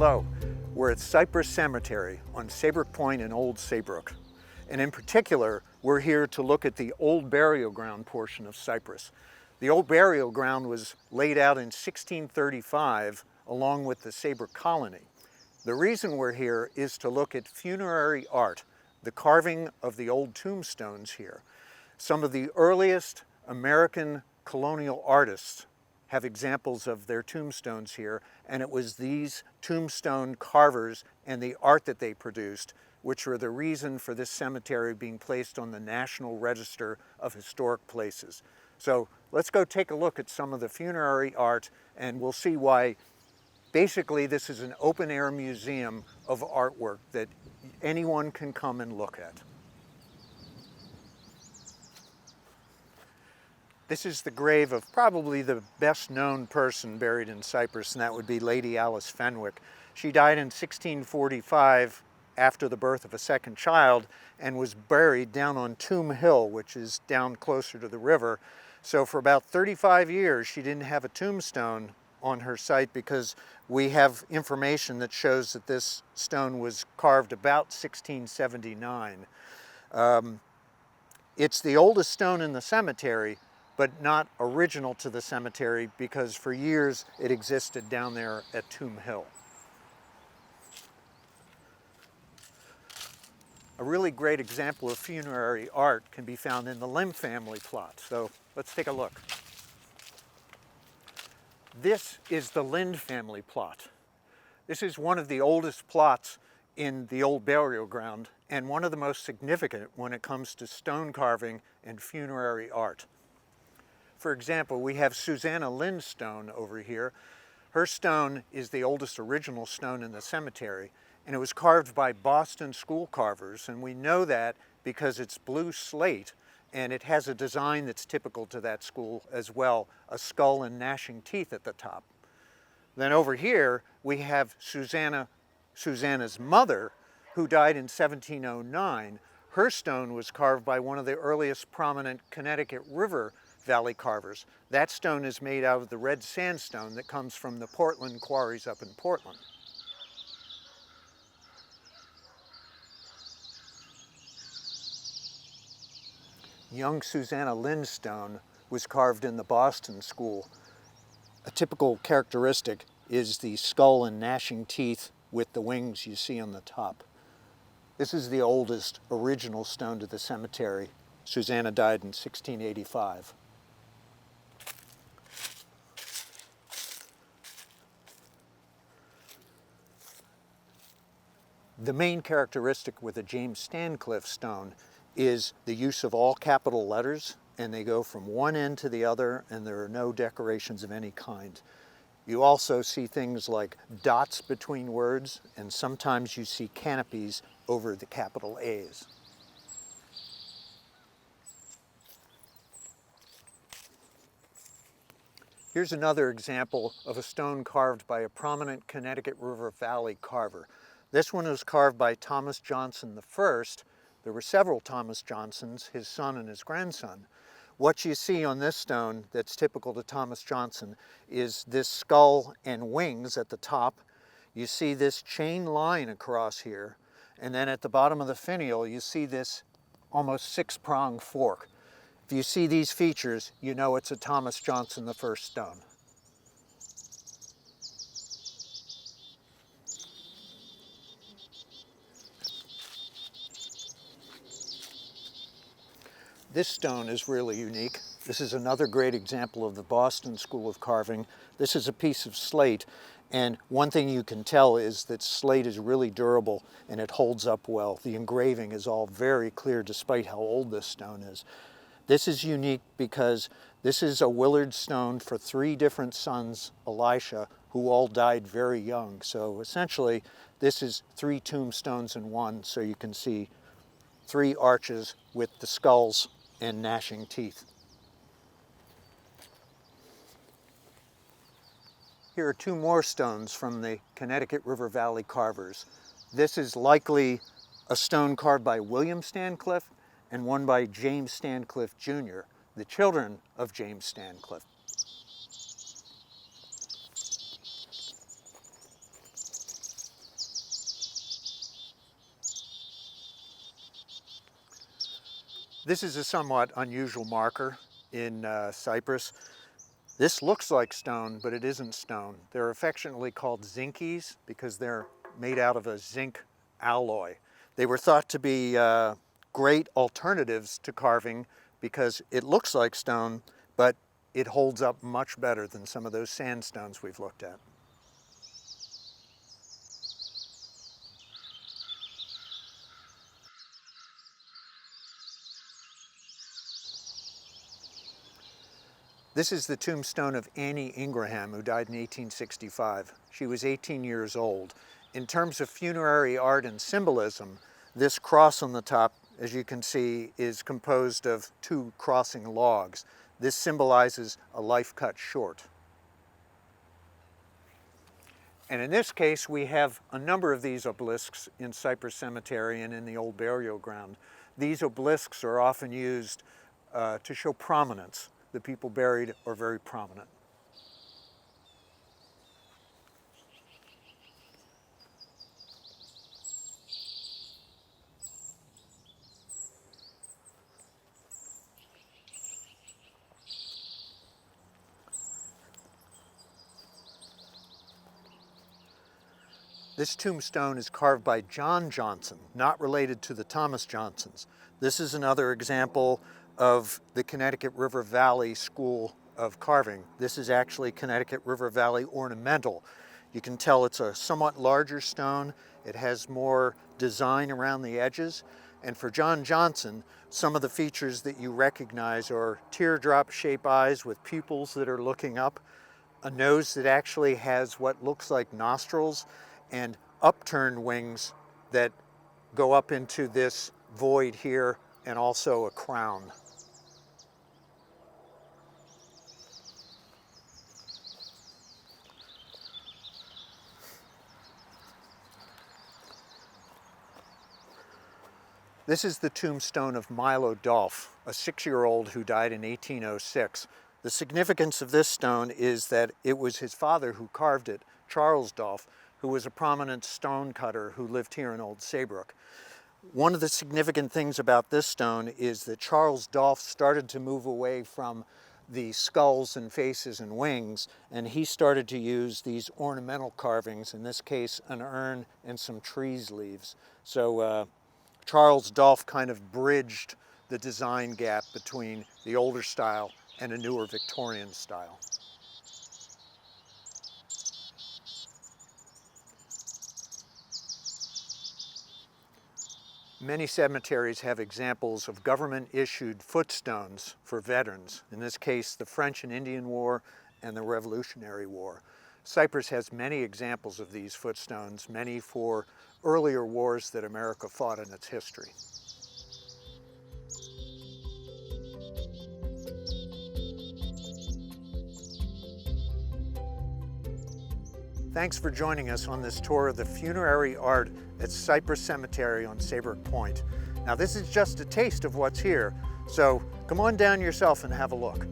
Hello, we're at Cypress Cemetery on Saybrook Point in Old Saybrook. And in particular, we're here to look at the old burial ground portion of Cypress. The old burial ground was laid out in 1635 along with the Saybrook colony. The reason we're here is to look at funerary art, the carving of the old tombstones here. Some of the earliest American colonial artists have examples of their tombstones here, and it was these tombstone carvers and the art that they produced which were the reason for this cemetery being placed on the National Register of Historic Places. So let's go take a look at some of the funerary art, and we'll see why basically this is an open-air museum of artwork that anyone can come and look at. This is the grave of probably the best known person buried in Cypress, and that would be Lady Alice Fenwick. She died in 1645 after the birth of a second child and was buried down on Tomb Hill, which is down closer to the river. So for about 35 years, she didn't have a tombstone on her site because we have information that shows that this stone was carved about 1679. It's the oldest stone in the cemetery, but not original to the cemetery because for years it existed down there at Tomb Hill. A really great example of funerary art can be found in the Lim family plot. So let's take a look. This is the Lind family plot. This is one of the oldest plots in the old burial ground and one of the most significant when it comes to stone carving and funerary art. For example, we have Susanna Lind's stone over here. Her stone is the oldest original stone in the cemetery, and it was carved by Boston school carvers, and we know that because it's blue slate and it has a design that's typical to that school as well, a skull and gnashing teeth at the top. Then over here we have Susanna's mother, who died in 1709. Her stone was carved by one of the earliest prominent Connecticut River Valley carvers. That stone is made out of the red sandstone that comes from the Portland quarries up in Portland. Young Susanna Lind's stone was carved in the Boston school. A typical characteristic is the skull and gnashing teeth with the wings you see on the top. This is the oldest original stone to the cemetery. Susanna died in 1685. The main characteristic with a James Stancliffe stone is the use of all capital letters, and they go from one end to the other, and there are no decorations of any kind. You also see things like dots between words, and sometimes you see canopies over the capital A's. Here's another example of a stone carved by a prominent Connecticut River Valley carver. This one was carved by Thomas Johnson I. There were several Thomas Johnsons, his son and his grandson. What you see on this stone that's typical to Thomas Johnson is this skull and wings at the top. You see this chain line across here, and then at the bottom of the finial you see this almost six-pronged fork. If you see these features, you know it's a Thomas Johnson I stone. This stone is really unique. This is another great example of the Boston School of Carving. This is a piece of slate, and one thing you can tell is that slate is really durable and it holds up well. The engraving is all very clear despite how old this stone is. This is unique because this is a Willard stone for three different sons, Elisha, who all died very young. So essentially, this is three tombstones in one, so you can see three arches with the skulls and gnashing teeth. Here are two more stones from the Connecticut River Valley carvers. This is likely a stone carved by William Stancliffe and one by James Stancliffe Jr., the children of James Stancliffe. This is a somewhat unusual marker in Cypress. This looks like stone, but it isn't stone. They're affectionately called zinkies because they're made out of a zinc alloy. They were thought to be great alternatives to carving because it looks like stone, but it holds up much better than some of those sandstones we've looked at. This is the tombstone of Annie Ingraham, who died in 1865. She was 18 years old. In terms of funerary art and symbolism, this cross on the top, as you can see, is composed of two crossing logs. This symbolizes a life cut short. And in this case, we have a number of these obelisks in Cypress Cemetery and in the old burial ground. These obelisks are often used to show prominence. The people buried are very prominent. This tombstone is carved by John Johnson, not related to the Thomas Johnsons. This is another example of the Connecticut River Valley School of Carving. This is actually Connecticut River Valley ornamental. You can tell it's a somewhat larger stone. It has more design around the edges. And for John Johnson, some of the features that you recognize are teardrop-shaped eyes with pupils that are looking up, a nose that actually has what looks like nostrils, and upturned wings that go up into this void here, and also a crown. This is the tombstone of Milo Dolph, a 6-year-old who died in 1806. The significance of this stone is that it was his father who carved it, Charles Dolph, who was a prominent stone cutter who lived here in Old Saybrook. One of the significant things about this stone is that Charles Dolph started to move away from the skulls and faces and wings, and he started to use these ornamental carvings, in this case an urn and some trees leaves. So Charles Dolph kind of bridged the design gap between the older style and a newer Victorian style. Many cemeteries have examples of government-issued footstones for veterans, in this case the French and Indian War and the Revolutionary War. Cypress has many examples of these footstones, many for earlier wars that America fought in its history. Thanks for joining us on this tour of the funerary art at Cypress Cemetery on Saybrook Point. Now this is just a taste of what's here, so come on down yourself and have a look.